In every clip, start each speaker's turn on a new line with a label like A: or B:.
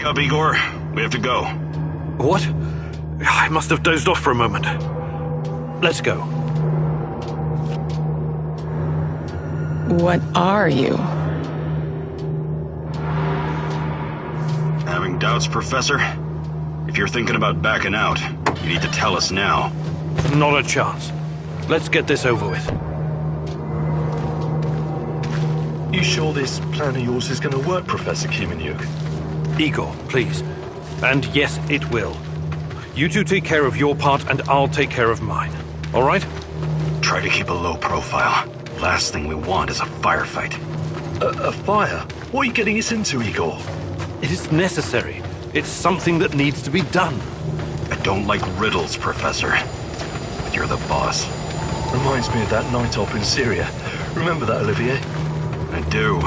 A: up, Igor. We have to go.
B: What? I must have dozed off for a moment. Let's go.
C: What are you?
A: Having doubts, Professor? If you're thinking about backing out, you need to tell us now.
B: Not a chance. Let's get this over with.
D: You sure this plan of yours is going to work, Professor Kimenyuk?
B: Igor, please. And yes, it will. You two take care of your part, and I'll take care of mine. All right?
A: Try to keep a low profile. Last thing we want is a firefight.
D: A fire? What are you getting us into, Igor?
B: It is necessary. It's something that needs to be done.
A: I don't like riddles, Professor. But you're the boss.
D: Reminds me of that night op in Syria. Remember that, Olivier?
A: I do,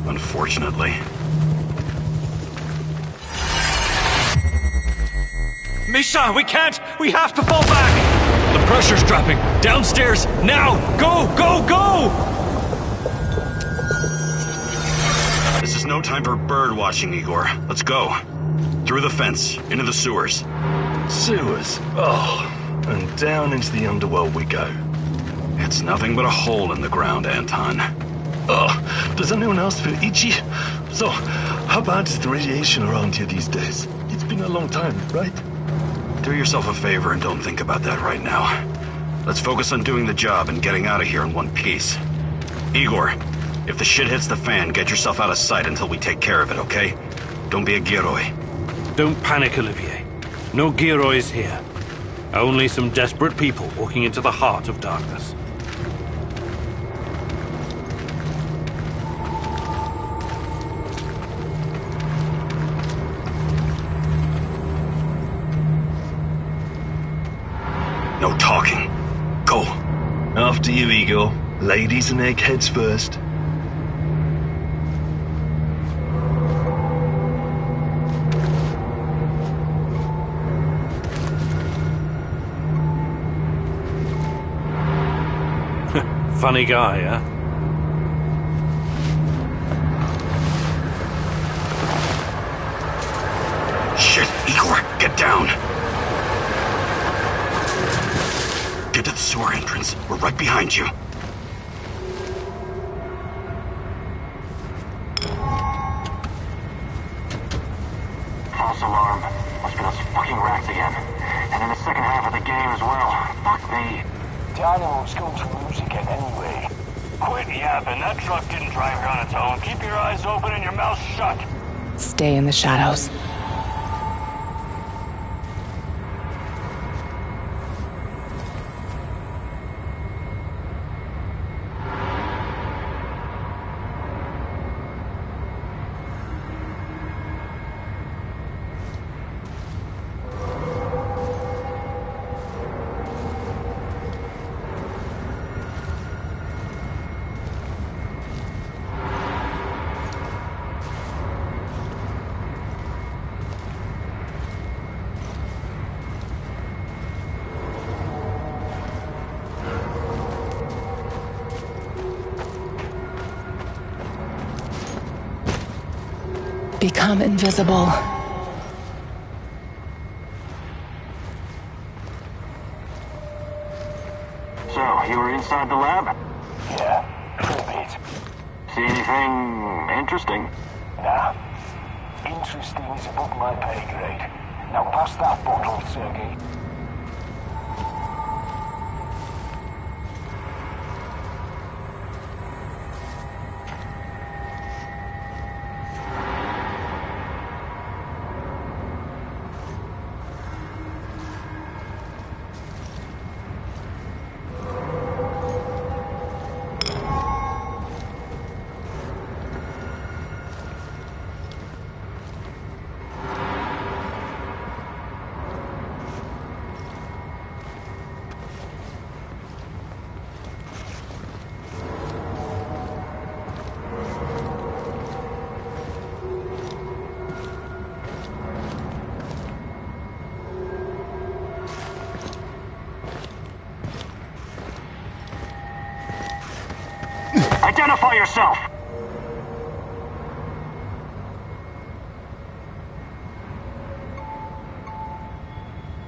A: unfortunately.
E: Misha, we can't! We have to fall back! The pressure's dropping. Downstairs, now! Go, go, go!
A: This is no time for bird watching, Igor. Let's go. Through the fence, into the sewers.
D: Sewers? Oh, and down into the underworld we go.
A: It's nothing but a hole in the ground, Anton.
D: Oh, does anyone else feel itchy? So, how bad is the radiation around here these days? It's been a long time, right?
A: Do yourself a favor and don't think about that right now. Let's focus on doing the job and getting out of here in one piece. Igor, if the shit hits the fan, get yourself out of sight until we take care of it, okay? Don't be a Gilroy.
B: Don't panic, Olivier. No Giroys here. Only some desperate people walking into the heart of darkness.
A: No talking. Go.
D: After you, Igor. Ladies and eggheads first.
B: Funny guy, huh?
A: Shit, Igor, get down. Get to the sewer entrance. We're right behind you.
F: False alarm. Must be those fucking rats again. And in the second half of the game as well. Fuck me.
G: Dynamo's going to lose again anyway.
E: Quit yapping. That truck didn't drive here on its own. Keep your eyes open and your mouth shut.
C: Stay in the shadows. Become invisible.
F: So, you were inside the lab?
G: Yeah, for a bit.
F: See anything interesting?
G: Nah. Interesting is above my pay grade. Now pass that bottle, Sergei.
F: Identify yourself!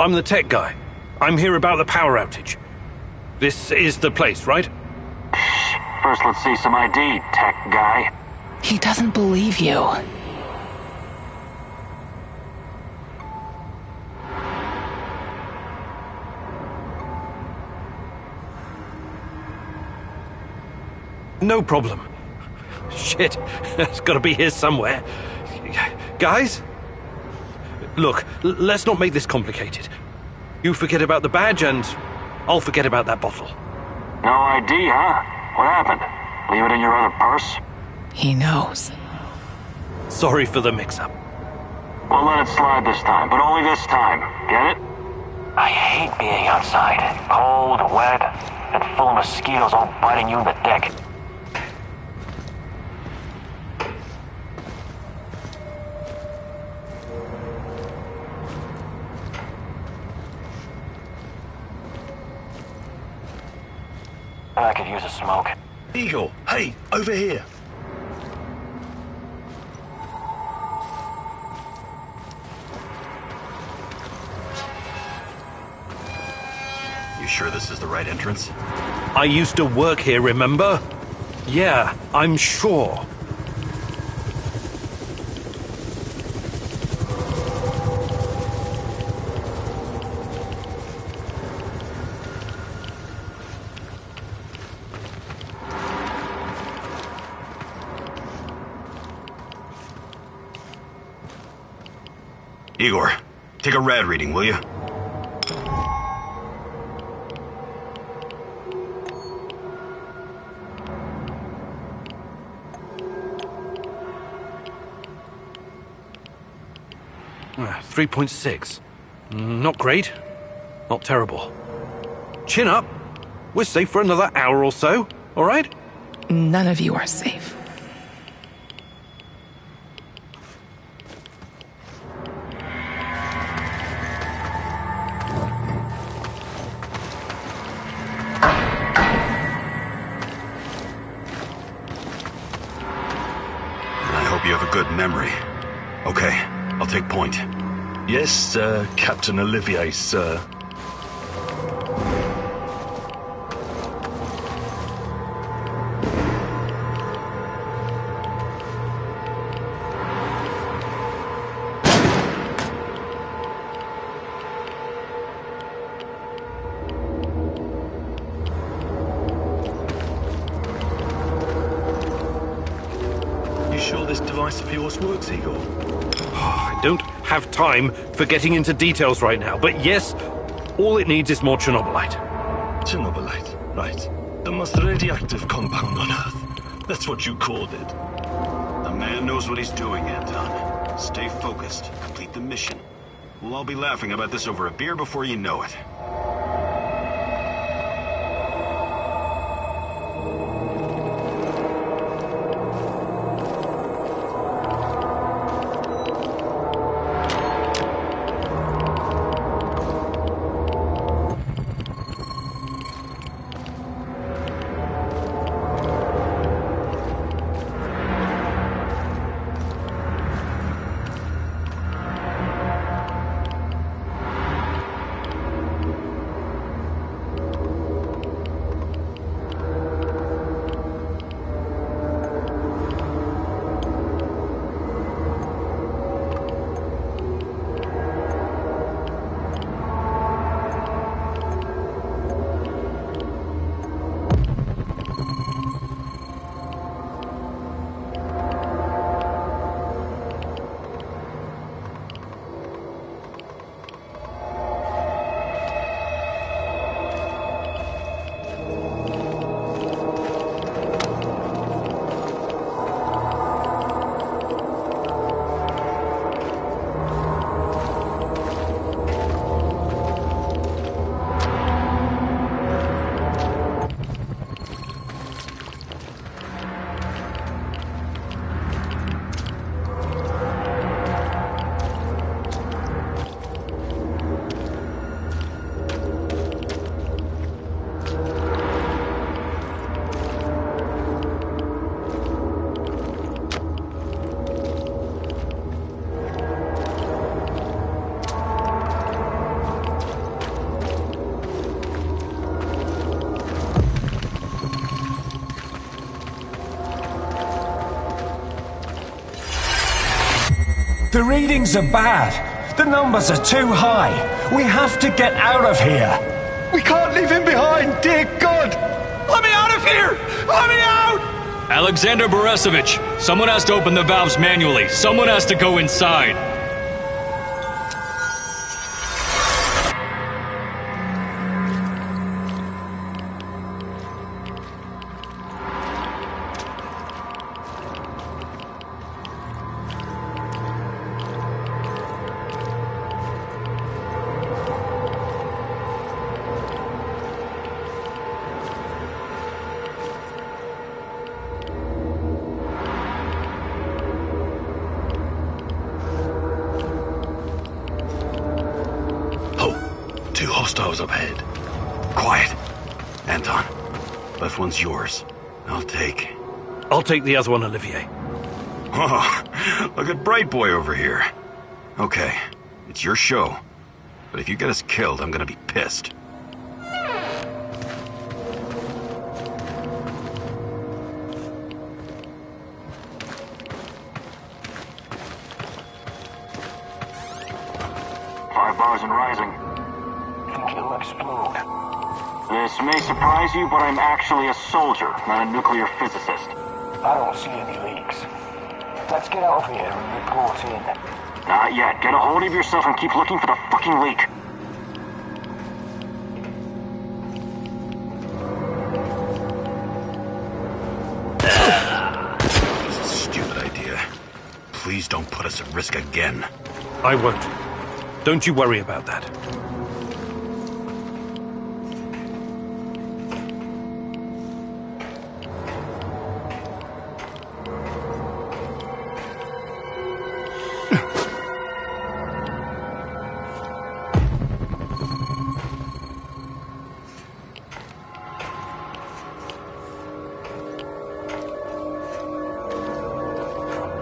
B: I'm the tech guy. I'm here about the power outage. This is the place, right?
F: First, let's see some ID, tech guy.
C: He doesn't believe you.
B: No problem. Shit, it's gotta be here somewhere. Guys? Look, let's not make this complicated. You forget about the badge and I'll forget about that bottle.
F: No ID, huh? What happened? Leave it in your other purse?
C: He knows.
B: Sorry for the mix-up.
F: We'll let it slide this time, but only this time. Get it? I hate being outside. Cold, wet, and full of mosquitoes all biting you in the dick. I could use a smoke.
D: Eagle, hey, over here.
A: You sure this is the right entrance?
B: I used to work here, remember? Yeah, I'm sure.
A: Igor, take a rad reading, will you?
B: Ah, 3.6. Not great. Not terrible. Chin up. We're safe for another hour or so, all right?
C: None of you are safe.
A: I hope you have a good memory. Okay, I'll take point.
D: Yes, sir, Captain Olivier, sir. You sure this device of yours works, Igor?
B: I don't have time for getting into details right now, but yes, all it needs is more Chernobylite.
D: Chernobylite, right. The most radioactive compound on Earth. That's what you called it.
A: The man knows what he's doing, Anton. Stay focused. Complete the mission. We'll all be laughing about this over a beer before you know it.
G: The readings are bad. The numbers are too high. We have to get out of here.
D: We can't leave him behind, dear God!
E: Let me out of here! Let me out! Alexander Borisovich, someone has to open the valves manually. Someone has to go inside.
D: Two hostiles up ahead.
A: Quiet. Anton, left one's yours. I'll take
B: the other one, Olivier.
A: Oh, look at Bright Boy over here. Okay, it's your show. But if you get us killed, I'm gonna be pissed.
F: Five bars and rising.
G: Think it'll explode.
F: This may surprise you, but I'm actually a soldier, not a nuclear physicist.
G: I don't see any leaks. Let's get out of here and report in.
F: Not yet. Get a hold of yourself and keep looking for the fucking leak.
A: This is a stupid idea. Please don't put us at risk again.
B: I won't. Don't you worry about that.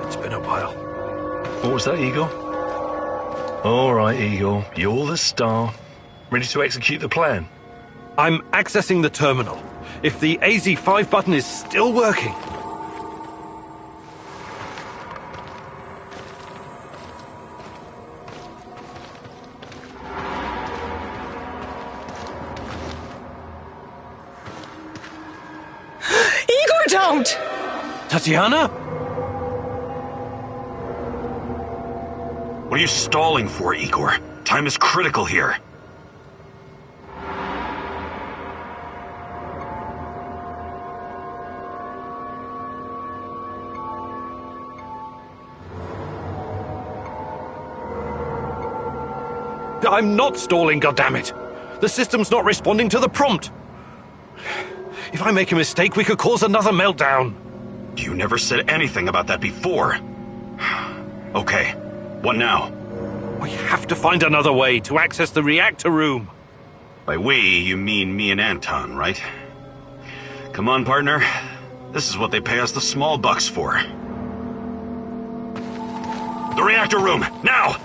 B: It's been a while.
D: What was that, Eagle? All right, Eagle. You're the star. Ready to execute the plan?
B: I'm accessing the terminal. If the AZ5 button is still working...
C: Igor, don't!
B: Tatiana?
A: What are you stalling for, Igor? Time is critical here.
B: I'm not stalling, goddammit! The system's not responding to the prompt! If I make a mistake, we could cause another meltdown.
A: You never said anything about that before. Okay, what now?
B: We have to find another way to access the reactor room.
A: By we, you mean me and Anton, right? Come on, partner. This is what they pay us the small bucks for. The reactor room, now!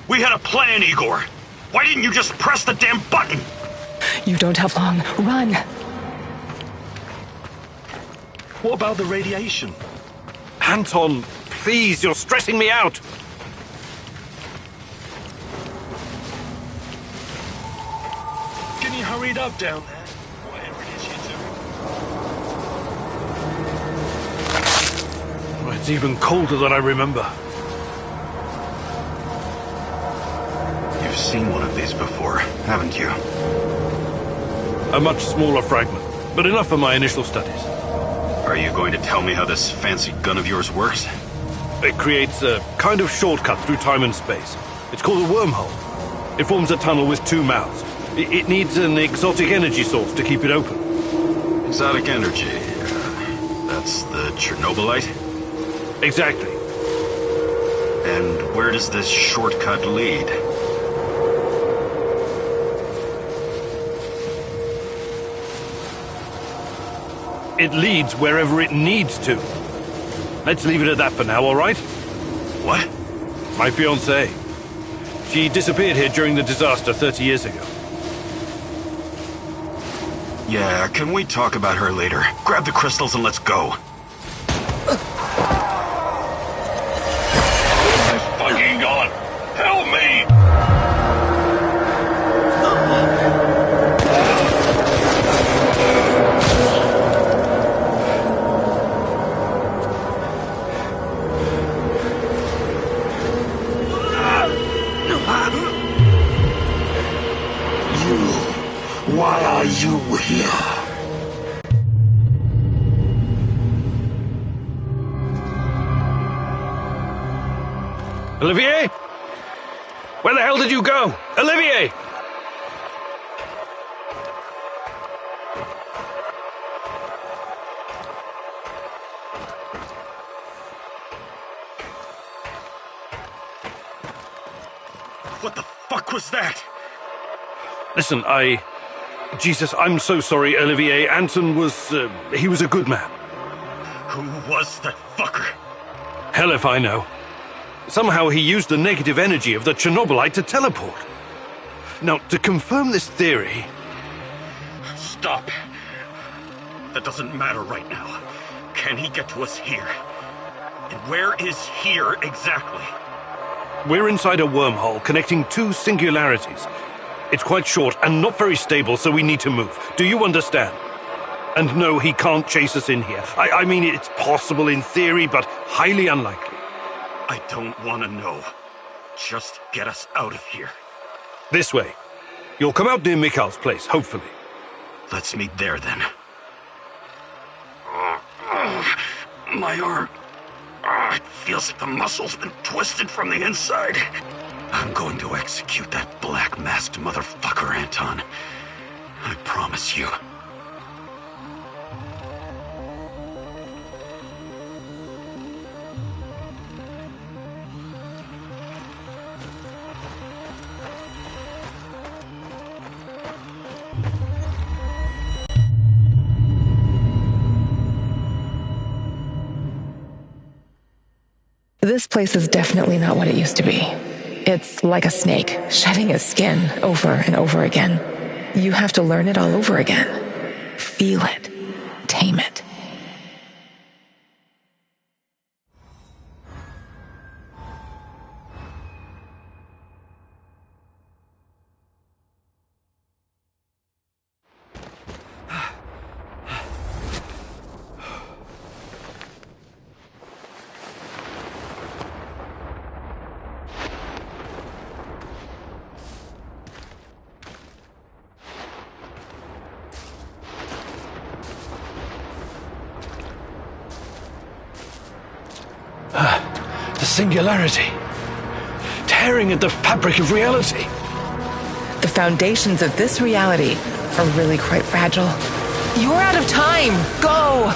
A: We had a plan, Igor. Why didn't you just press the damn button?
C: You don't have long. Run!
D: What about the radiation?
B: Anton, please, you're stressing me out.
D: Can you hurry it up down there? Whatever it is you do.
B: It's even colder than I remember.
A: You've seen one of these before, haven't you?
B: A much smaller fragment, but enough for my initial studies.
A: Are you going to tell me how this fancy gun of yours works?
B: It creates a kind of shortcut through time and space. It's called a wormhole. It forms a tunnel with two mouths. It needs an exotic energy source to keep it open.
A: Exotic energy. That's the Chernobylite?
B: Exactly.
A: And where does this shortcut lead?
B: It leads wherever it needs to. Let's leave it at that for now, all right?
A: What?
B: My fiancée. She disappeared here during the disaster 30 years ago.
A: Yeah, can we talk about her later? Grab the crystals and let's go.
D: I'm fucking gone. Help me!
G: Why are you here?
B: Olivier? Where the hell did you go? Olivier!
A: What the fuck was that?
B: Listen, Jesus, I'm so sorry, Olivier. Anton was, he was a good man.
A: Who was that fucker?
B: Hell if I know. Somehow he used the negative energy of the Chernobylite to teleport. Now, to confirm this theory...
A: Stop. That doesn't matter right now. Can he get to us here? And where is here exactly?
B: We're inside a wormhole connecting two singularities. It's quite short and not very stable, so we need to move. Do you understand? And no, he can't chase us in here. I mean, it's possible in theory, but highly unlikely.
A: I don't want to know. Just get us out of here.
B: This way. You'll come out near Mikhail's place, hopefully.
A: Let's meet there, then. My arm. It feels like the muscle's been twisted from the inside. I'm going to execute that black-masked motherfucker, Anton. I promise you.
C: This place is definitely not what it used to be. It's like a snake, shedding its skin over and over again. You have to learn it all over again. Feel it. Tame it.
B: The singularity. Tearing at the fabric of reality.
C: The foundations of this reality are really quite fragile. You're out of time! Go!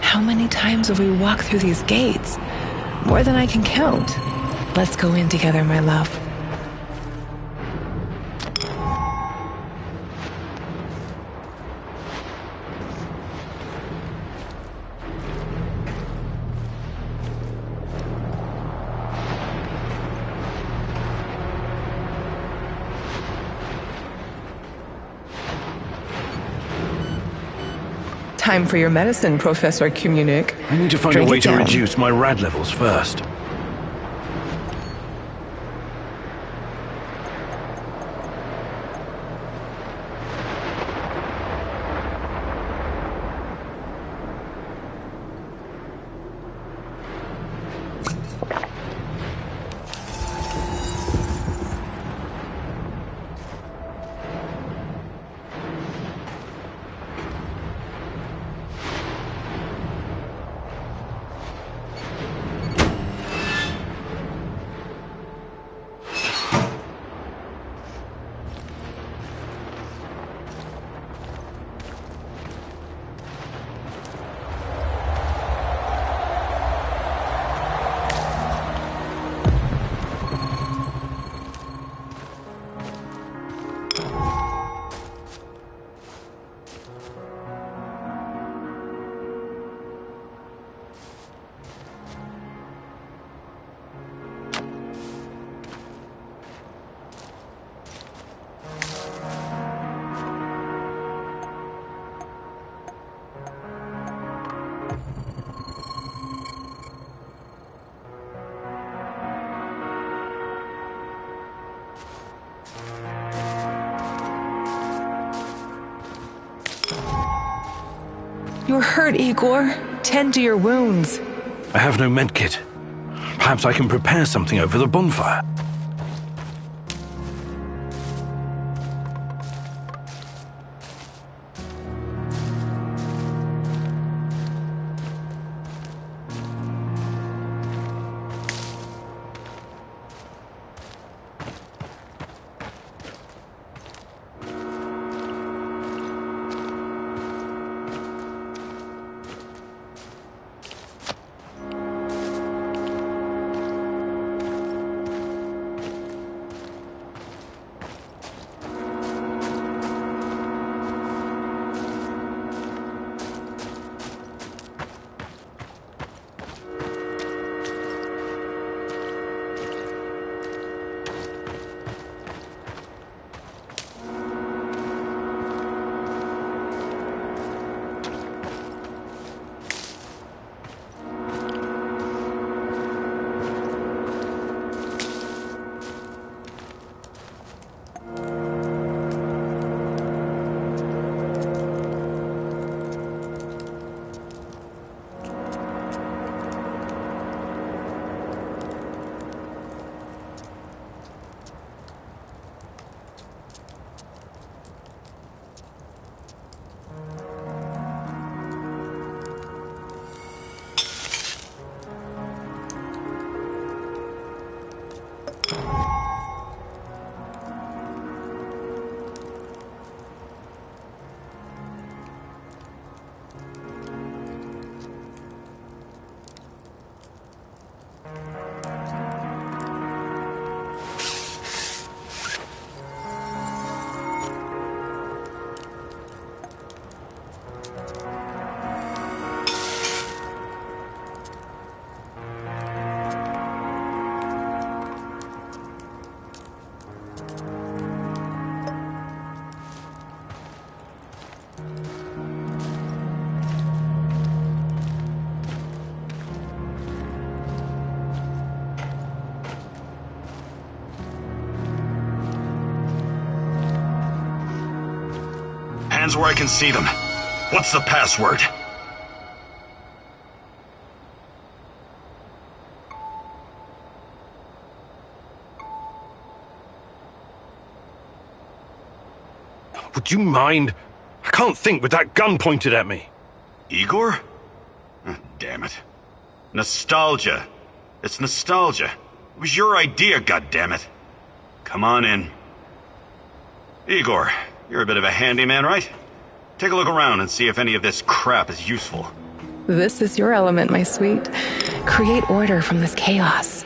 C: How many times have we walked through these gates? More than I can count. Let's go in together, my love. Time for your medicine, Professor Kumunik.
B: I need to find
C: Drink
B: a way
C: it
B: to
C: down.
B: reduce my rad levels first.
C: You're hurt, Igor. Tend to your wounds.
B: I have no medkit. Perhaps I can prepare something over the bonfire.
A: Hands where I can see them. What's the password?
B: Would you mind? I can't think with that gun pointed at me.
A: Igor? Ah, damn it. Nostalgia. It's nostalgia. It was your idea, goddammit. Come on in. Igor, you're a bit of a handyman, right? Take a look around and see if any of this crap is useful.
C: This is your element, my sweet. Create order from this chaos.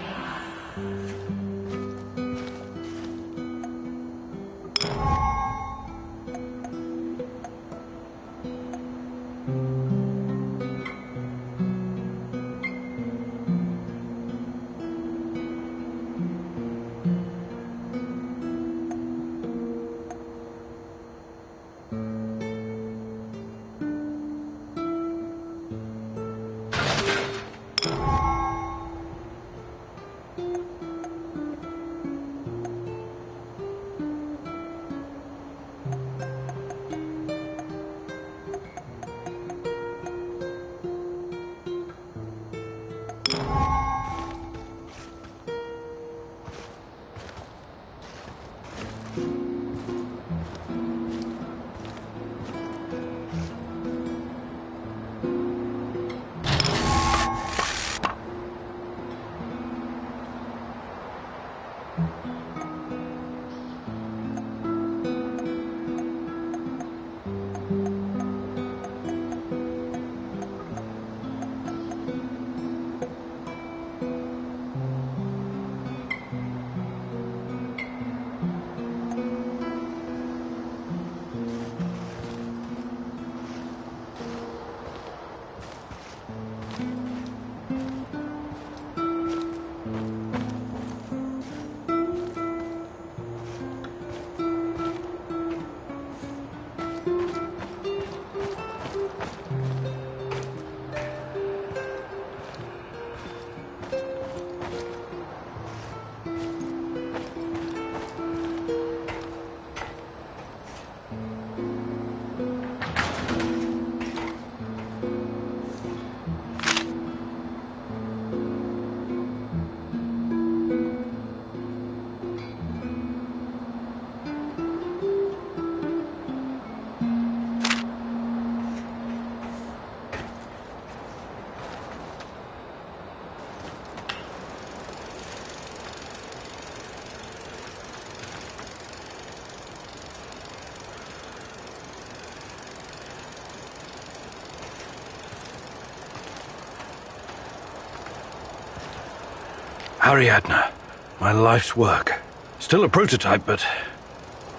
B: Ariadne, my life's work. Still a prototype, but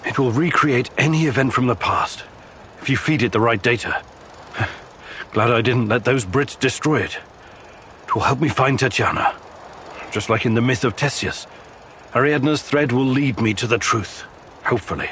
B: it will recreate any event from the past, if you feed it the right data. Glad I didn't let those Brits destroy it. It will help me find Tatiana. Just like in the myth of Theseus, Ariadne's thread will lead me to the truth, hopefully.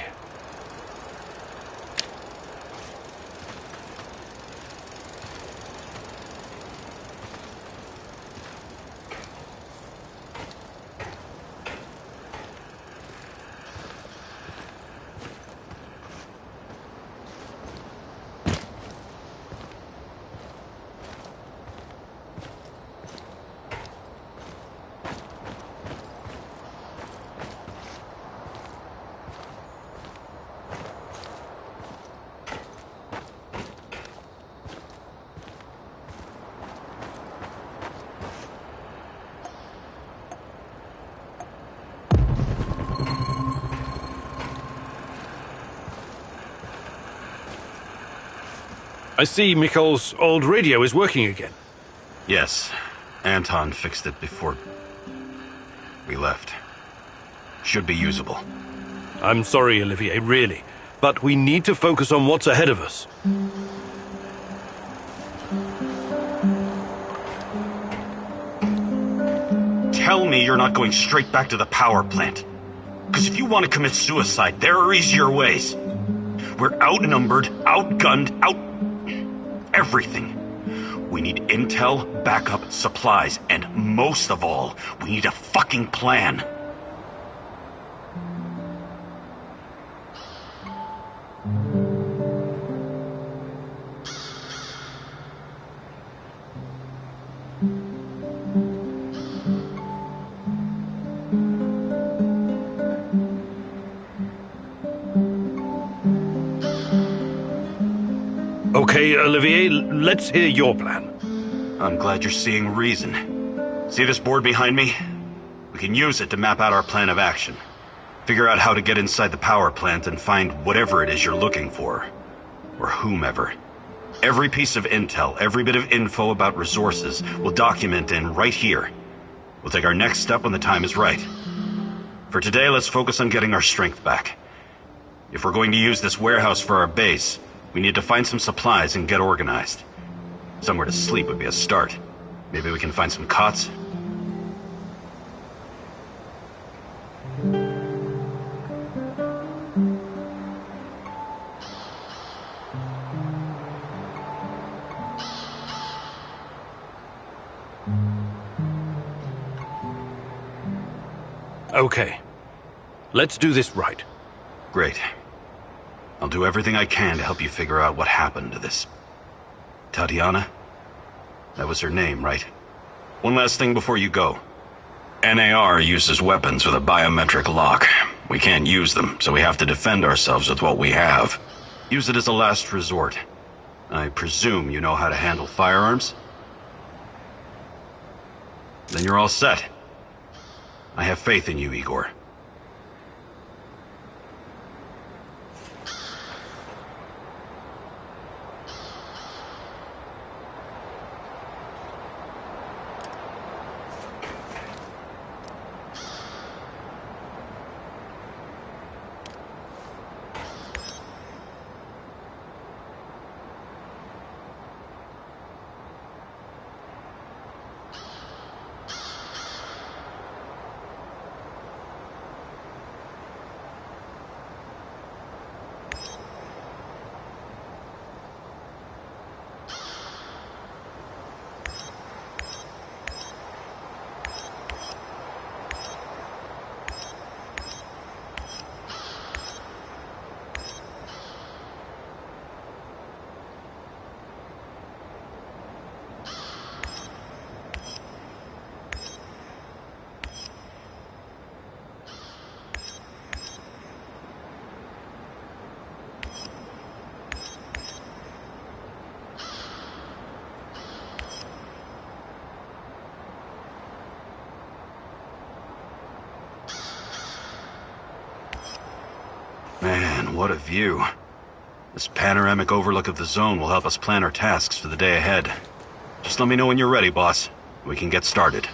B: I see Mikol's old radio is working again.
A: Yes. Anton fixed it before we left. Should be usable.
B: I'm sorry, Olivier, really. But we need to focus on what's ahead of us.
A: Tell me you're not going straight back to the power plant. Because if you want to commit suicide, there are easier ways. We're outnumbered, outgunned, everything. We need intel, backup, supplies, and most of all, we need a fucking plan.
B: Okay, Olivier, let's hear your plan.
A: I'm glad you're seeing reason. See this board behind me? We can use it to map out our plan of action. Figure out how to get inside the power plant and find whatever it is you're looking for. Or whomever. Every piece of intel, every bit of info about resources, we'll document in right here. We'll take our next step when the time is right. For today, let's focus on getting our strength back. If we're going to use this warehouse for our base, we need to find some supplies and get organized. Somewhere to sleep would be a start. Maybe we can find some cots?
B: Okay. Let's do this right.
A: Great. I'll do everything I can to help you figure out what happened to this... Tatiana? That was her name, right? One last thing before you go. NAR uses weapons with a biometric lock. We can't use them, so we have to defend ourselves with what we have. Use it as a last resort. I presume you know how to handle firearms? Then you're all set. I have faith in you, Igor. what a view. This panoramic overlook of the zone will help us plan our tasks for the day ahead. Just let me know when you're ready, boss. We can get started.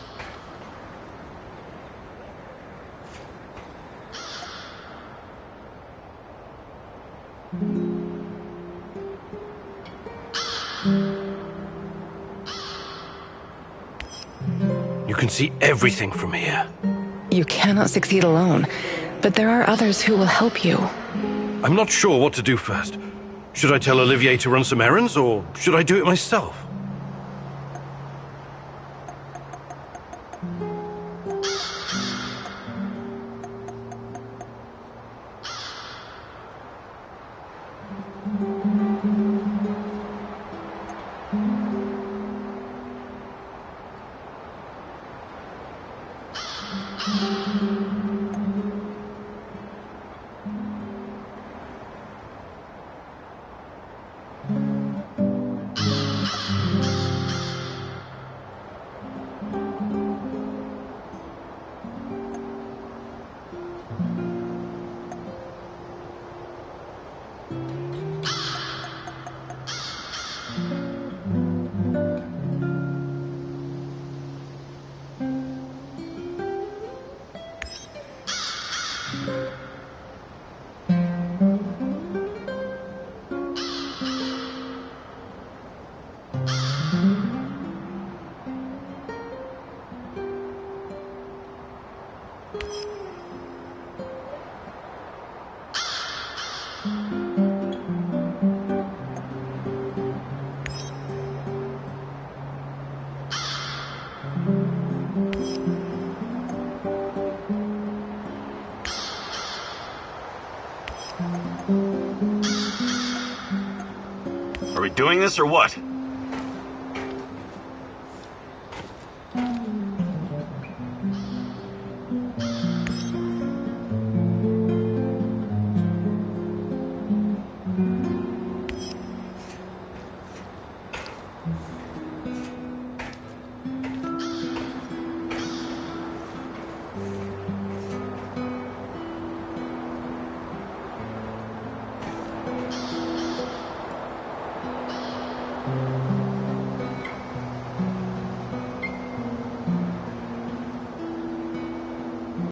B: You can see everything from here.
C: You cannot succeed alone, but there are others who will help you.
B: I'm not sure what to do first. Should I tell Olivier to run some errands, or should I do it myself?
A: Are we doing this or what?